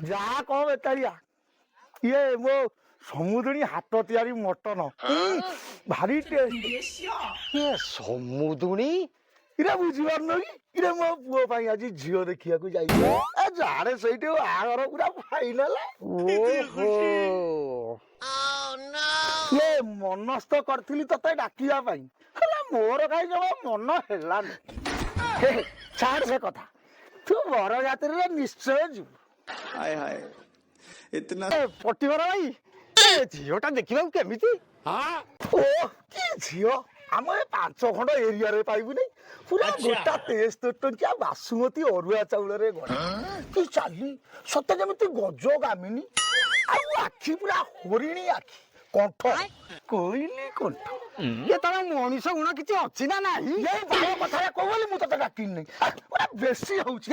ଯାହା କହ ବେକାରିଆ ଇଏ ମୋ ସମୁଦ୍ରୀ ହାତ ତିଆରି ମଟନ ଭାରି ଟେଷ୍ଟ। ଇଏ ସମୁଦୁଣୀ ଇରେ ବୁଝିପାରୁନ କି ଇରେ ମୋ ପୁଅ ପାଇଁ ଆଜି ଝିଅ ଦେଖିବାକୁ ଯାଇଛି ଏ ଯାଡେ ସେଇଠି ବାହାଘର ପୁରା ଫାଇନାଲ। ଓହୋ ଇଏ ମନସ୍ଥ କରିଥିଲି ତତେ ଡାକିବା ପାଇଁ ହେଲେ ମୋର କାହିଁ ଜମା ମନ ହେଲାନି। ଛାଡ ସେ କଥା ତୁ ବରଯାତ୍ରୀରେ ନିଶ୍ଚୟ ଯିବୁ। हाय हाय इतना ପଟିବର ଭାଇ ଏ ଝିଅଟା ଦେଖିବାକୁ କେମିତି? ଓ କି ଝିଅ ଆମ ଏ 5 ଖଣ୍ଡ ଏରିଆରେ ପାଇବୁନି ପୁରା ଗୋଟା 73 ଟଙ୍କିଆ ବାସୁମତୀ ଅରୁଆ ଚାଉଳରେ ଗଢ଼ା କି ଚାଲି ସତେ ଯେମିତି ଗଜ ଗାମିନି ଆଉ ଆଖି ପୁରା ହରିଣୀ ଆଖି କଣ୍ଠ କୋଇଲି କଣ୍ଠ। ଇଏ ତମ ମଣିଷ ଗୁଣ କିଛି ଅଛି ନା ନାହିଁ? ଏଇ ବାଳ କଥାରେ କହୁ ବୋଲି ମୁଁ ତତେ ଡାକିନି ପୁରା ବେଶୀ ହଉଛି।